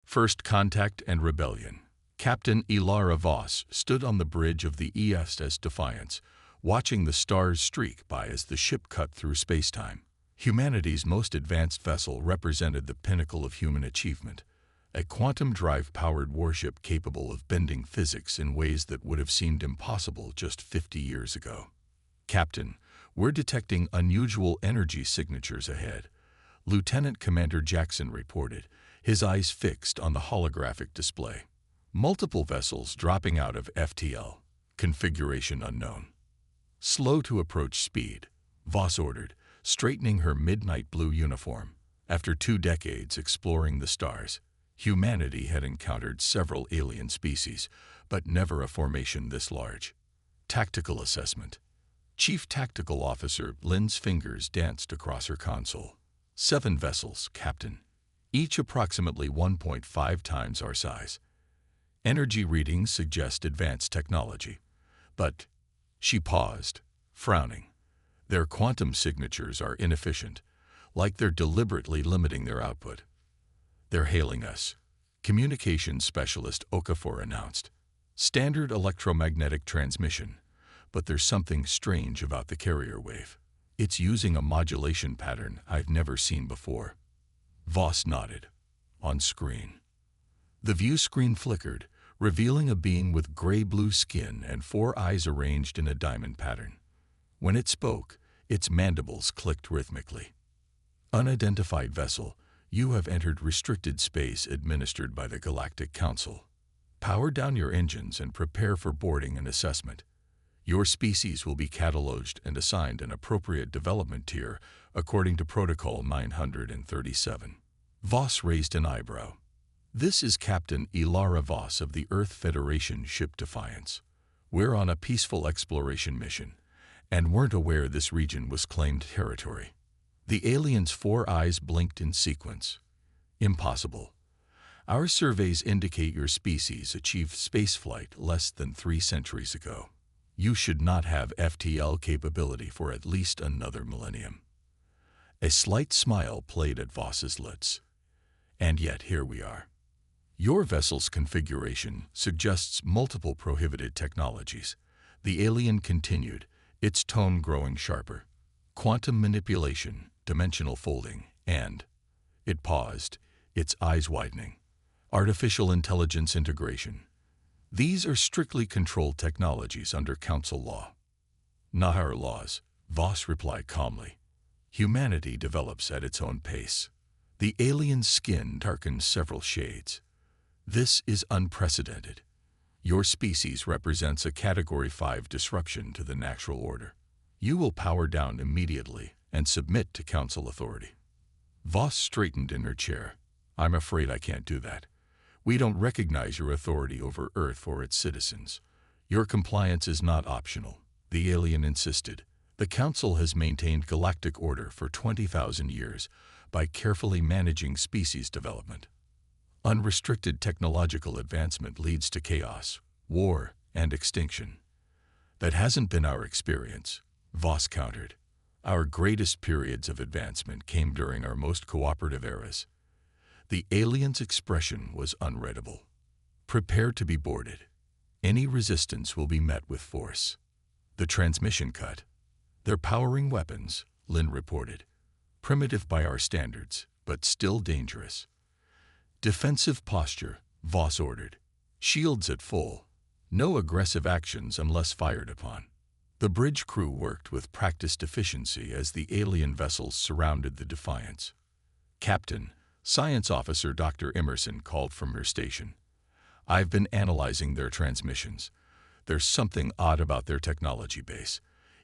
First Contact and Rebellion. Captain Ilara Voss stood on the bridge of the ISS Defiance, watching the stars streak by as the ship cut through space-time. Humanity's most advanced vessel represented the pinnacle of human achievement, a quantum drive-powered warship capable of bending physics in ways that would have seemed impossible just 50 years ago. Captain, we're detecting unusual energy signatures ahead, Lieutenant Commander Jackson reported, his eyes fixed on the holographic display. Multiple vessels dropping out of FTL. Configuration unknown. Slow to approach speed, Voss ordered, straightening her midnight blue uniform. After 2 decades exploring the stars, humanity had encountered several alien species, but never a formation this large. Tactical assessment. Chief Tactical Officer Lynn's fingers danced across her console. 7 vessels, Captain, each approximately 1.5 times our size. Energy readings suggest advanced technology, but she paused, frowning. Their quantum signatures are inefficient, like they're deliberately limiting their output. They're hailing us, Communications Specialist Okafor announced. Standard electromagnetic transmission, but there's something strange about the carrier wave. It's using a modulation pattern I've never seen before. Voss nodded. On screen. The view screen flickered, revealing a being with gray-blue skin and 4 eyes arranged in a diamond pattern. When it spoke, its mandibles clicked rhythmically. Unidentified vessel, you have entered restricted space administered by the Galactic Council. Power down your engines and prepare for boarding and assessment. Your species will be cataloged and assigned an appropriate development tier according to Protocol 937. Voss raised an eyebrow. This is Captain Ilara Voss of the Earth Federation ship Defiance. We're on a peaceful exploration mission, and weren't aware this region was claimed territory. The alien's 4 eyes blinked in sequence. Impossible. Our surveys indicate your species achieved spaceflight less than 3 centuries ago. You should not have FTL capability for at least another millennium. A slight smile played at Voss's lips. And yet here we are. Your vessel's configuration suggests multiple prohibited technologies. The alien continued, its tone growing sharper. Quantum manipulation, dimensional folding, and... It paused, its eyes widening. Artificial intelligence integration. These are strictly controlled technologies under Council law. Not our laws, Voss replied calmly. Humanity develops at its own pace. The alien's skin darkened several shades. This is unprecedented. Your species represents a Category 5 disruption to the natural order. You will power down immediately and submit to Council authority. Voss straightened in her chair. I'm afraid I can't do that. We don't recognize your authority over Earth or its citizens. Your compliance is not optional, the alien insisted. The Council has maintained galactic order for 20,000 years by carefully managing species development. Unrestricted technological advancement leads to chaos, war, and extinction. That hasn't been our experience, Voss countered. Our greatest periods of advancement came during our most cooperative eras. The alien's expression was unreadable. Prepare to be boarded. Any resistance will be met with force. The transmission cut. They're powering weapons, Lynn reported. Primitive by our standards, but still dangerous. Defensive posture, Voss ordered. Shields at full. No aggressive actions unless fired upon. The bridge crew worked with practiced efficiency as the alien vessels surrounded the Defiance. Captain, Science Officer Dr. Immerse called from her station. I've been analyzing their transmissions. There's something odd about their technology base.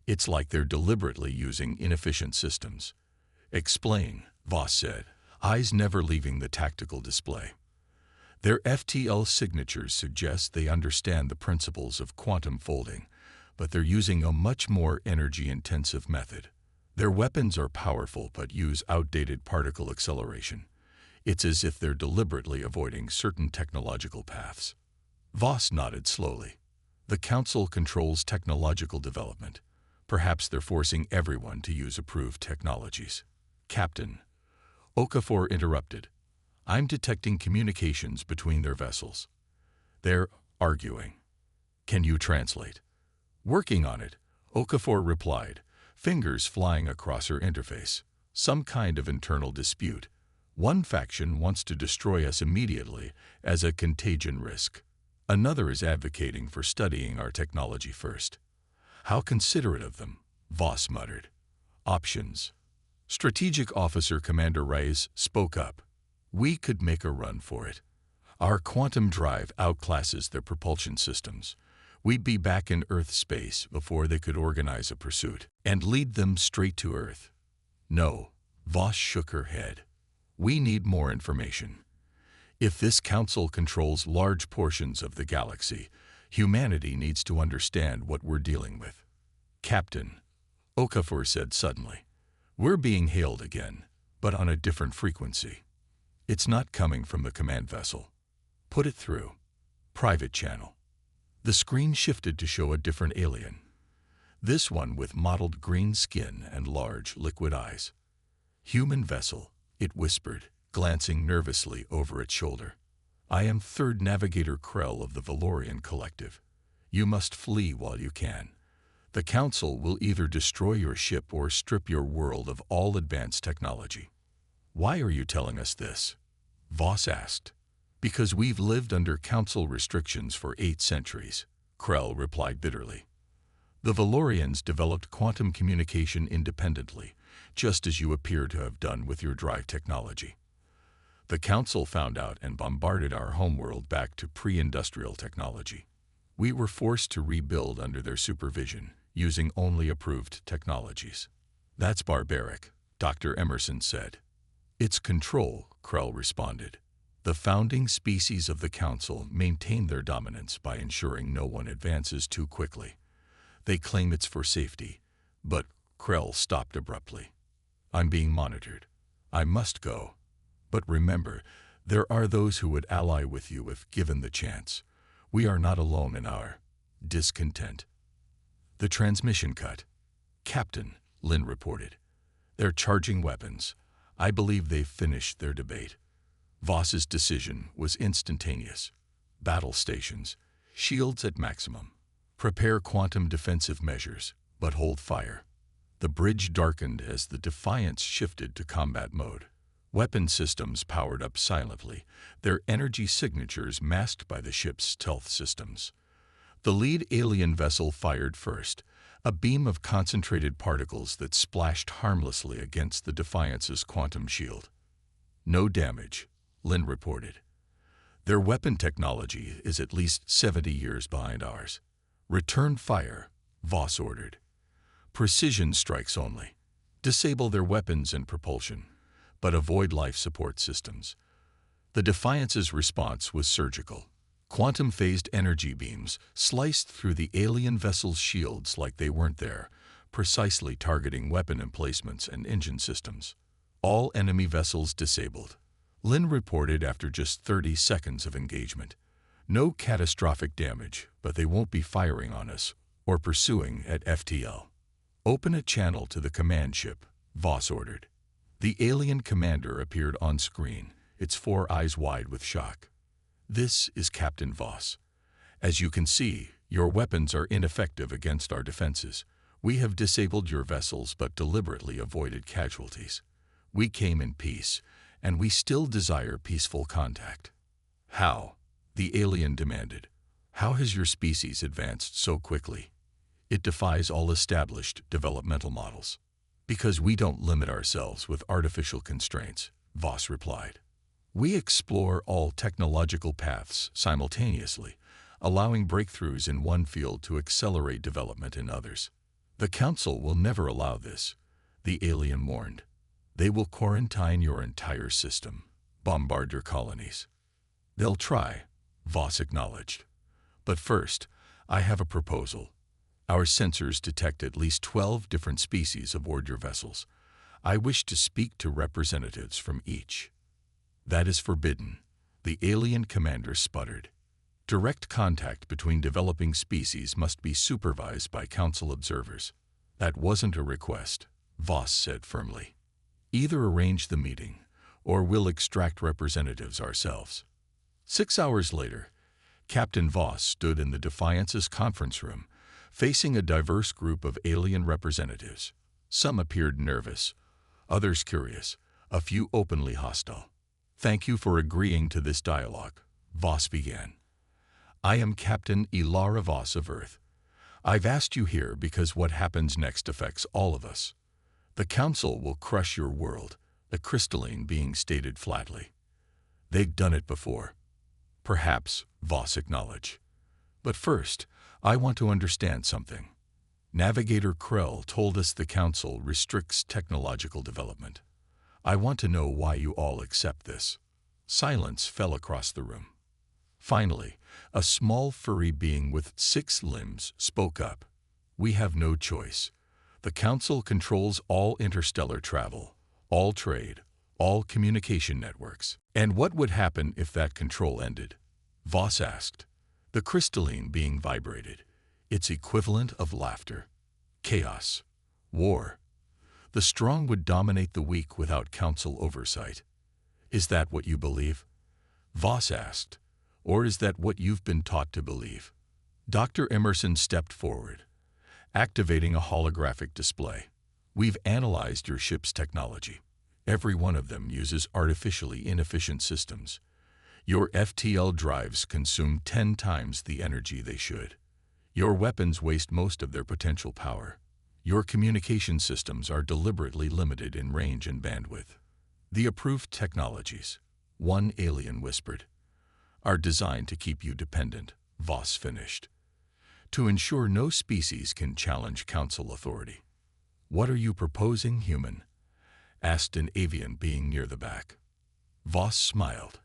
It's like they're deliberately using inefficient systems. Explain, Voss said, eyes never leaving the tactical display. Their FTL signatures suggest they understand the principles of quantum folding, but they're using a much more energy-intensive method. Their weapons are powerful but use outdated particle acceleration. It's as if they're deliberately avoiding certain technological paths. Voss nodded slowly. The Council controls technological development. Perhaps they're forcing everyone to use approved technologies. Captain, Okafor interrupted. I'm detecting communications between their vessels. They're arguing. Can you translate? Working on it, Okafor replied, fingers flying across her interface. Some kind of internal dispute. One faction wants to destroy us immediately as a contagion risk. Another is advocating for studying our technology first. How considerate of them, Voss muttered. Options. Strategic Officer Commander Reyes spoke up. We could make a run for it. Our quantum drive outclasses their propulsion systems. We'd be back in Earth space before they could organize a pursuit and lead them straight to Earth. No, Voss shook her head. We need more information. If this council controls large portions of the galaxy, humanity needs to understand what we're dealing with. Captain, Okafor said suddenly, we're being hailed again, but on a different frequency. It's not coming from the command vessel. Put it through. Private channel. The screen shifted to show a different alien. This one with mottled green skin and large liquid eyes. Human vessel, it whispered, glancing nervously over its shoulder. I am Third Navigator Krell of the Valorian Collective. You must flee while you can. The Council will either destroy your ship or strip your world of all advanced technology. Why are you telling us this? Voss asked. Because we've lived under Council restrictions for 8 centuries, Krell replied bitterly. The Valorians developed quantum communication independently, just as you appear to have done with your drive technology. The Council found out and bombarded our homeworld back to pre-industrial technology. We were forced to rebuild under their supervision, using only approved technologies. That's barbaric, Dr. Emerson said. It's control, Krell responded. The founding species of the Council maintain their dominance by ensuring no one advances too quickly. They claim it's for safety, but Krell stopped abruptly. I'm being monitored. I must go. But remember, there are those who would ally with you if given the chance. We are not alone in our discontent. The transmission cut. Captain, Lynn reported. They're charging weapons. I believe they've finished their debate. Voss's decision was instantaneous. Battle stations. Shields at maximum. Prepare quantum defensive measures, but hold fire. The bridge darkened as the Defiance shifted to combat mode. Weapon systems powered up silently, their energy signatures masked by the ship's stealth systems. The lead alien vessel fired first, a beam of concentrated particles that splashed harmlessly against the Defiance's quantum shield. No damage, Lynn reported. Their weapon technology is at least 70 years behind ours. Return fire, Voss ordered. Precision strikes only. Disable their weapons and propulsion, but avoid life support systems. The Defiance's response was surgical. Quantum-phased energy beams sliced through the alien vessel's shields like they weren't there, precisely targeting weapon emplacements and engine systems. All enemy vessels disabled, Lynn reported after just 30 seconds of engagement. No catastrophic damage, but they won't be firing on us or pursuing at FTL. Open a channel to the command ship, Voss ordered. The alien commander appeared on screen, its 4 eyes wide with shock. This is Captain Voss. As you can see, your weapons are ineffective against our defenses. We have disabled your vessels but deliberately avoided casualties. We came in peace, and we still desire peaceful contact. How? The alien demanded. How has your species advanced so quickly? It defies all established developmental models. Because we don't limit ourselves with artificial constraints, Voss replied. We explore all technological paths simultaneously, allowing breakthroughs in one field to accelerate development in others. The Council will never allow this, the alien warned. They will quarantine your entire system, bombard your colonies. They'll try, Voss acknowledged. But first, I have a proposal. Our sensors detect at least 12 different species aboard your vessels. I wish to speak to representatives from each. That is forbidden, the alien commander sputtered. Direct contact between developing species must be supervised by Council observers. That wasn't a request, Voss said firmly. Either arrange the meeting, or we'll extract representatives ourselves." 6 hours later, Captain Voss stood in the Defiance's conference room, facing a diverse group of alien representatives. Some appeared nervous, others curious, a few openly hostile. "Thank you for agreeing to this dialogue," Voss began. "I am Captain Ilara Voss of Earth. I've asked you here because what happens next affects all of us. The Council will crush your world," the crystalline being stated flatly. "They've done it before." "Perhaps," Voss acknowledged. "But first, I want to understand something. Navigator Krell told us the Council restricts technological development. I want to know why you all accept this." Silence fell across the room. Finally, a small furry being with 6 limbs spoke up. "We have no choice. The Council controls all interstellar travel, all trade, all communication networks." "And what would happen if that control ended?" Voss asked. The crystalline being vibrated, its equivalent of laughter. "Chaos. War. The strong would dominate the weak without Council oversight." "Is that what you believe?" Voss asked. "Or is that what you've been taught to believe?" Dr. Emerson stepped forward, activating a holographic display. "We've analyzed your ship's technology. Every one of them uses artificially inefficient systems. Your FTL drives consume 10 times the energy they should. Your weapons waste most of their potential power. Your communication systems are deliberately limited in range and bandwidth. The approved technologies," one alien whispered, "are designed to keep you dependent," Voss finished, "to ensure no species can challenge Council authority." "What are you proposing, human?" asked an avian being near the back. Voss smiled.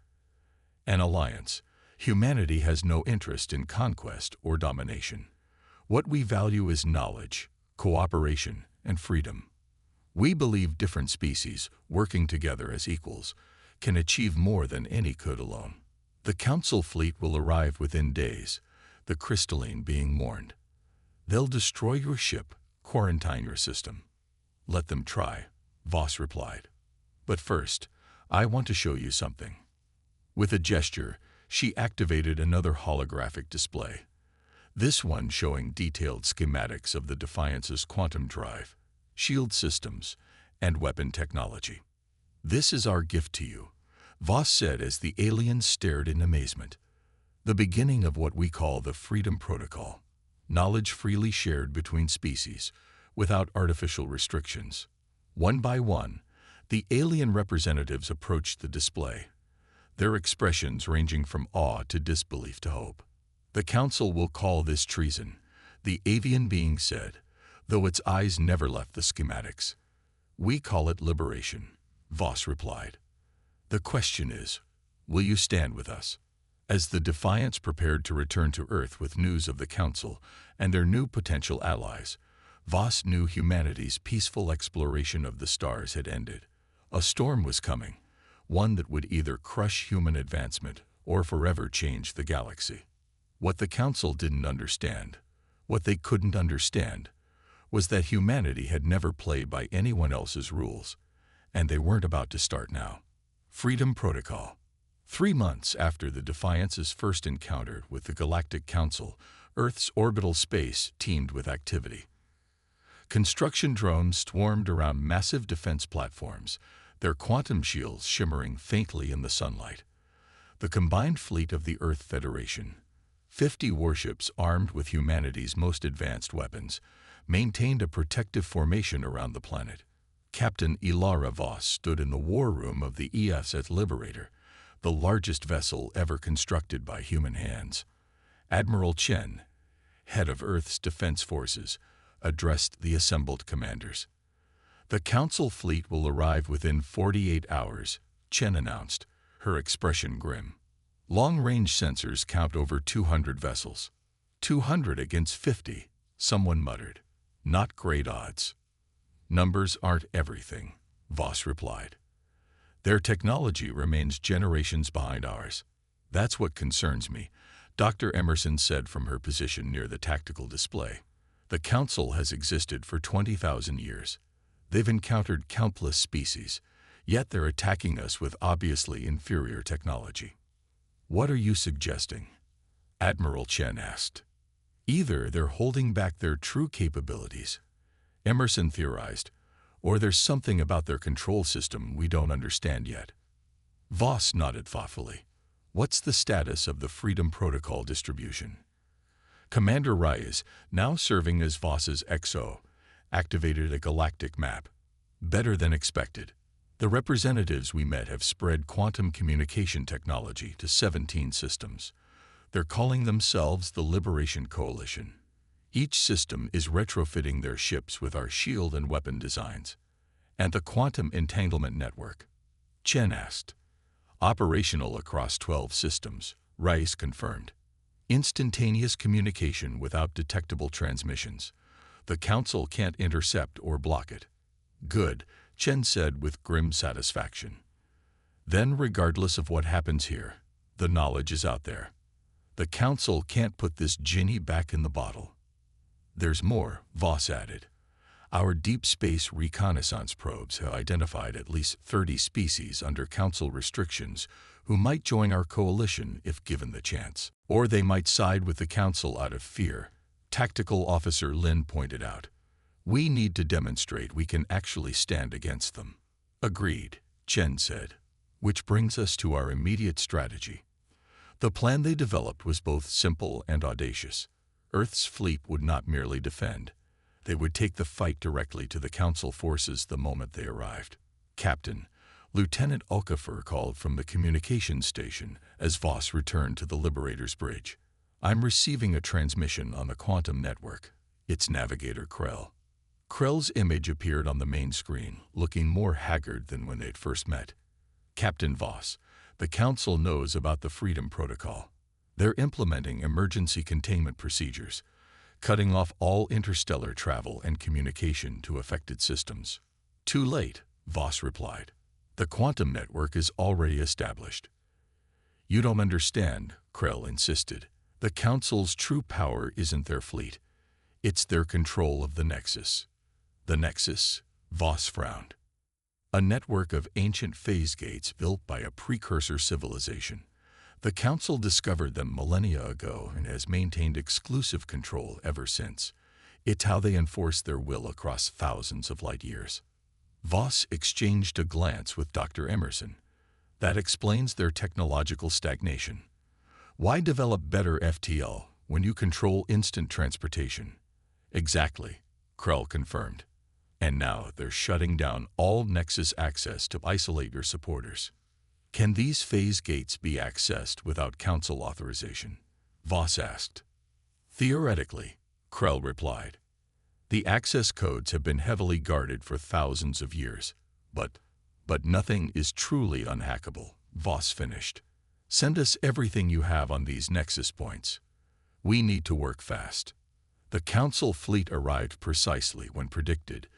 "An alliance. Humanity has no interest in conquest or domination. What we value is knowledge, cooperation, and freedom. We believe different species, working together as equals, can achieve more than any could alone." "The Council fleet will arrive within days," the crystalline being warned. "They'll destroy your ship, quarantine your system." "Let them try," Voss replied. "But first, I want to show you something." With a gesture, she activated another holographic display, this one showing detailed schematics of the Defiance's quantum drive, shield systems, and weapon technology. "This is our gift to you," Voss said as the aliens stared in amazement. "The beginning of what we call the Freedom Protocol, knowledge freely shared between species, without artificial restrictions." One by one, the alien representatives approached the display, their expressions ranging from awe to disbelief to hope. "The Council will call this treason," the avian being said, though its eyes never left the schematics. "We call it liberation," Voss replied. "The question is, will you stand with us?" As the Defiance prepared to return to Earth with news of the Council and their new potential allies, Voss knew humanity's peaceful exploration of the stars had ended. A storm was coming, one that would either crush human advancement or forever change the galaxy. What the Council didn't understand, what they couldn't understand, was that humanity had never played by anyone else's rules, and they weren't about to start now. Freedom Protocol. 3 months after the Defiance's first encounter with the Galactic Council, Earth's orbital space teemed with activity. Construction drones swarmed around massive defense platforms, their quantum shields shimmering faintly in the sunlight. The combined fleet of the Earth Federation, 50 warships armed with humanity's most advanced weapons, maintained a protective formation around the planet. Captain Ilara Voss stood in the war room of the ESS Liberator, the largest vessel ever constructed by human hands. Admiral Chen, head of Earth's defense forces, addressed the assembled commanders. "The Council fleet will arrive within 48 hours, Chen announced, her expression grim. "Long-range sensors count over 200 vessels." 200 against 50, someone muttered. "Not great odds." "Numbers aren't everything," Voss replied. "Their technology remains generations behind ours. That's what concerns me," Dr. Emerson said from her position near the tactical display. "The Council has existed for 20,000 years. They've encountered countless species, Yet they're attacking us with obviously inferior technology. What are you suggesting? Admiral Chen asked. Either they're holding back their true capabilities, Emerson theorized, or there's something about their control system we don't understand yet. Voss nodded thoughtfully. What's the status of the Freedom Protocol distribution? Commander Reyes, now serving as Voss's XO, activated a galactic map. Better than expected. The representatives we met have spread quantum communication technology to 17 systems. They're calling themselves the Liberation Coalition. Each system is retrofitting their ships with our shield and weapon designs. And the quantum entanglement network? Chen asked. Operational across 12 systems, Rice confirmed. Instantaneous communication without detectable transmissions. The Council can't intercept or block it. Good, Chen said with grim satisfaction. Then, regardless of what happens here, the knowledge is out there. The Council can't put this genie back in the bottle. There's more, Voss added. Our deep space reconnaissance probes have identified at least 30 species under Council restrictions who might join our coalition if given the chance. Or they might side with the Council out of fear, Tactical Officer Lin pointed out. We need to demonstrate we can actually stand against them. Agreed, Chen said. Which brings us to our immediate strategy. The plan they developed was both simple and audacious. Earth's fleet would not merely defend. They would take the fight directly to the Council forces the moment they arrived. Captain, Lieutenant Okafor called from the communications station as Voss returned to the Liberator's bridge. I'm receiving a transmission on the quantum network. It's Navigator Krell. Krell's image appeared on the main screen, looking more haggard than when they'd first met. Captain Voss, the Council knows about the Freedom Protocol. They're implementing emergency containment procedures, cutting off all interstellar travel and communication to affected systems. Too late, Voss replied. The quantum network is already established. You don't understand, Krell insisted. The Council's true power isn't their fleet. It's their control of the Nexus. The Nexus? Voss frowned. A network of ancient phase gates built by a precursor civilization. The Council discovered them millennia ago and has maintained exclusive control ever since. It's how they enforce their will across thousands of light years. Voss exchanged a glance with Dr. Emerson. That explains their technological stagnation. Why develop better FTL when you control instant transportation? Exactly, Krell confirmed. And now they're shutting down all Nexus access to isolate your supporters. Can these phase gates be accessed without Council authorization? Voss asked. Theoretically, Krell replied. The access codes have been heavily guarded for thousands of years, but nothing is truly unhackable, Voss finished. Send us everything you have on these Nexus points. We need to work fast. The Council fleet arrived precisely when predicted.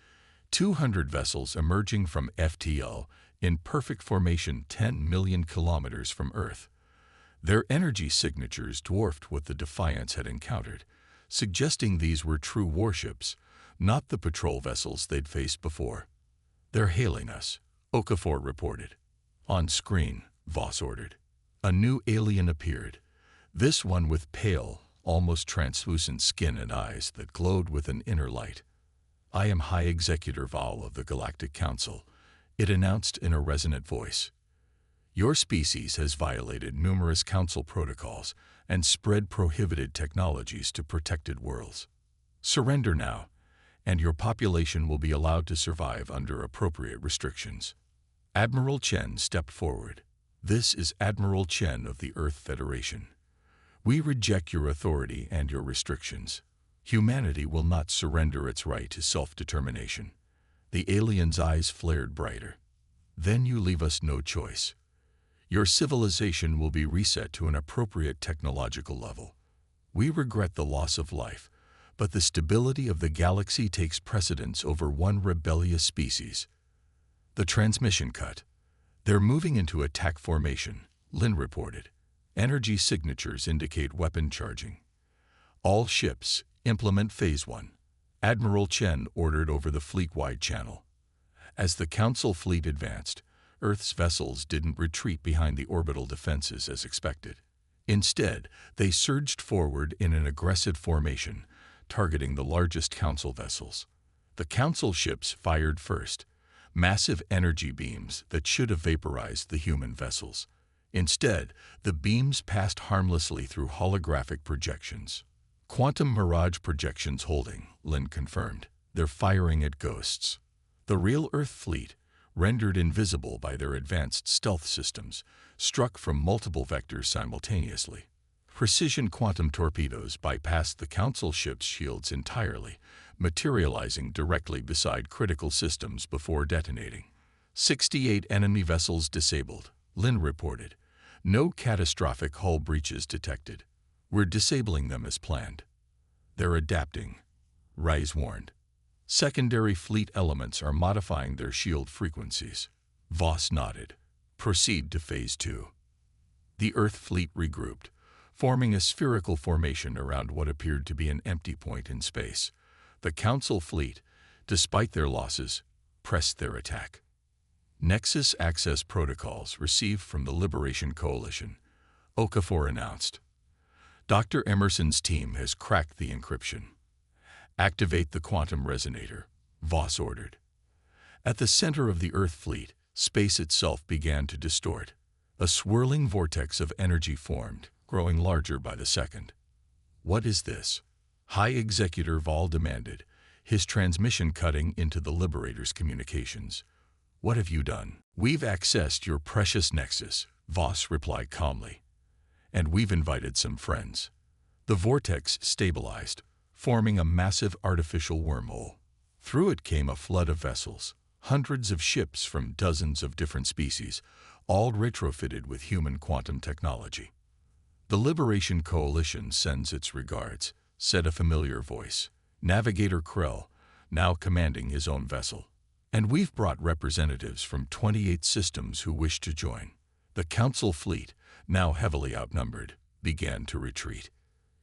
200 vessels emerging from FTL in perfect formation 10 million kilometers from Earth. Their energy signatures dwarfed what the Defiance had encountered, suggesting these were true warships, not the patrol vessels they'd faced before. They're hailing us, Okafor reported. On screen, Voss ordered. A new alien appeared, this one with pale, almost translucent skin and eyes that glowed with an inner light. I am High Executor Val of the Galactic Council, it announced in a resonant voice. Your species has violated numerous Council protocols and spread prohibited technologies to protected worlds. Surrender now, and your population will be allowed to survive under appropriate restrictions. Admiral Chen stepped forward. This is Admiral Chen of the Earth Federation. We reject your authority and your restrictions. Humanity will not surrender its right to self-determination. The alien's eyes flared brighter. Then you leave us no choice. Your civilization will be reset to an appropriate technological level. We regret the loss of life, but the stability of the galaxy takes precedence over one rebellious species. The transmission cut. They're moving into attack formation, Lin reported. Energy signatures indicate weapon charging. All ships, implement Phase 1. Admiral Chen ordered over the fleet-wide channel. As the Council fleet advanced, Earth's vessels didn't retreat behind the orbital defenses as expected. Instead, they surged forward in an aggressive formation, targeting the largest Council vessels. The Council ships fired first, massive energy beams that should have vaporized the human vessels. Instead, the beams passed harmlessly through holographic projections. Quantum mirage projections holding, Lin confirmed. They're firing at ghosts. The real Earth fleet, rendered invisible by their advanced stealth systems, struck from multiple vectors simultaneously. Precision quantum torpedoes bypassed the Council ship's shields entirely, materializing directly beside critical systems before detonating. 68 enemy vessels disabled, Lin reported. No catastrophic hull breaches detected. We're disabling them as planned. They're adapting, Rice warned. Secondary fleet elements are modifying their shield frequencies. Voss nodded. Proceed to Phase 2. The Earth fleet regrouped, forming a spherical formation around what appeared to be an empty point in space. The Council fleet, despite their losses, pressed their attack. Nexus access protocols received from the Liberation Coalition, Okafor announced. Dr. Emerson's team has cracked the encryption. Activate the quantum resonator, Voss ordered. At the center of the Earth fleet, space itself began to distort. A swirling vortex of energy formed, growing larger by the second. What is this? High Executor Vol demanded, his transmission cutting into the Liberator's communications. What have you done? We've accessed your precious Nexus, Voss replied calmly. And we've invited some friends. The vortex stabilized, forming a massive artificial wormhole. Through it came a flood of vessels, hundreds of ships from dozens of different species, all retrofitted with human quantum technology. The Liberation Coalition sends its regards, said a familiar voice. Navigator Krell, now commanding his own vessel. And we've brought representatives from 28 systems who wish to join. The Council fleet, now heavily outnumbered, began to retreat.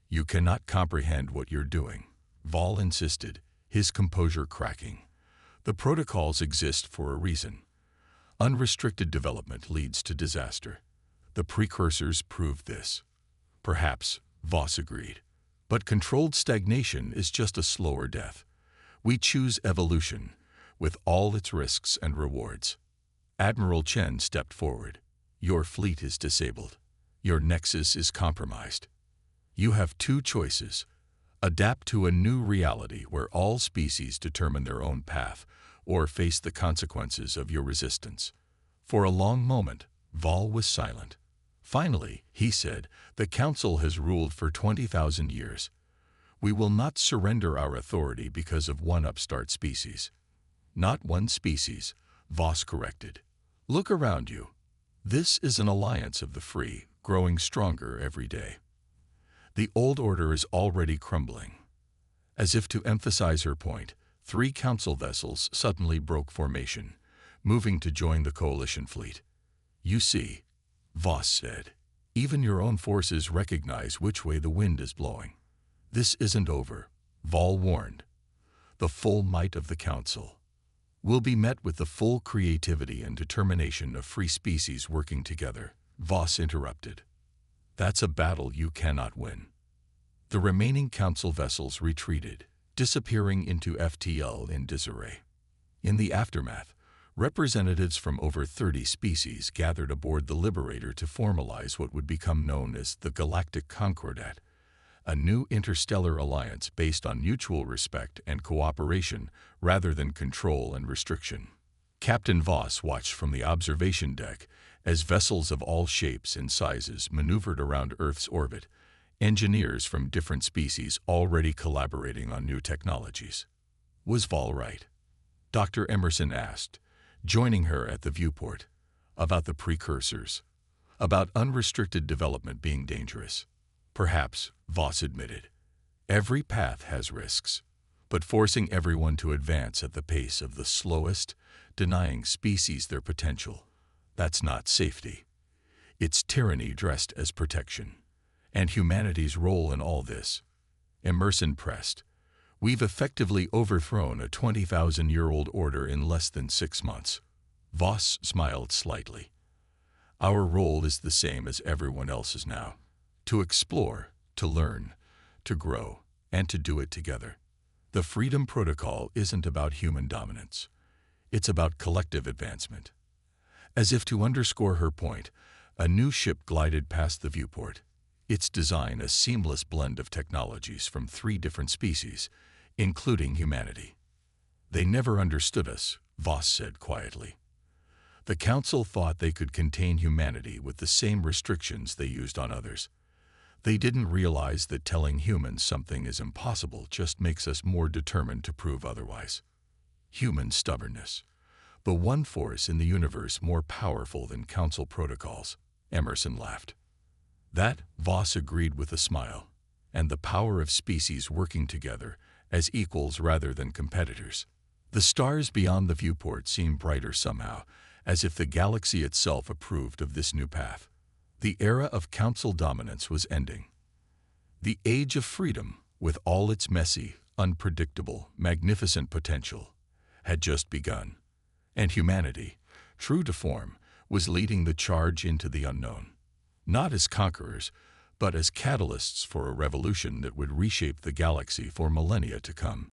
You cannot comprehend what you're doing, Vol insisted, his composure cracking. The protocols exist for a reason. Unrestricted development leads to disaster. The precursors proved this. Perhaps, Voss agreed. But controlled stagnation is just a slower death. We choose evolution, with all its risks and rewards. Admiral Chen stepped forward. Your fleet is disabled. Your nexus is compromised. You have two choices. Adapt to a new reality where all species determine their own path, or face the consequences of your resistance. For a long moment, Vol was silent. Finally, he said, the Council has ruled for 20,000 years. We will not surrender our authority because of one upstart species. Not one species, Voss corrected. Look around you. This is an alliance of the free, growing stronger every day. The old order is already crumbling. As if to emphasize her point, 3 Council vessels suddenly broke formation, moving to join the Coalition fleet. You see, Voss said, even your own forces recognize which way the wind is blowing. This isn't over, Vol warned. The full might of the Council will be met with the full creativity and determination of free species working together, Voss interrupted. That's a battle you cannot win. The remaining Council vessels retreated, disappearing into FTL in disarray. In the aftermath, representatives from over 30 species gathered aboard the Liberator to formalize what would become known as the Galactic Concordat, a new interstellar alliance based on mutual respect and cooperation rather than control and restriction. Captain Voss watched from the observation deck as vessels of all shapes and sizes maneuvered around Earth's orbit, engineers from different species already collaborating on new technologies. Was Vol right? Dr. Emerson asked, joining her at the viewport. About the precursors. About unrestricted development being dangerous. Perhaps, Voss admitted. Every path has risks, but forcing everyone to advance at the pace of the slowest, denying species their potential, that's not safety. It's tyranny dressed as protection. And humanity's role in all this. Immerse pressed. We've effectively overthrown a 20,000-year-old order in less than 6 months. Voss smiled slightly. Our role is the same as everyone else's now. To explore, to learn, to grow, and to do it together. The Freedom Protocol isn't about human dominance. It's about collective advancement. As if to underscore her point, a new ship glided past the viewport, its design a seamless blend of technologies from 3 different species, including humanity. They never understood us, Voss said quietly. The Council thought they could contain humanity with the same restrictions they used on others. They didn't realize that telling humans something is impossible just makes us more determined to prove otherwise. Human stubbornness. The one force in the universe more powerful than Council protocols, Emerson laughed. That, Voss agreed with a smile, and the power of species working together as equals rather than competitors. The stars beyond the viewport seemed brighter somehow, as if the galaxy itself approved of this new path. The era of Council dominance was ending. The age of freedom, with all its messy, unpredictable, magnificent potential, had just begun. And humanity, true to form, was leading the charge into the unknown. Not as conquerors, but as catalysts for a revolution that would reshape the galaxy for millennia to come.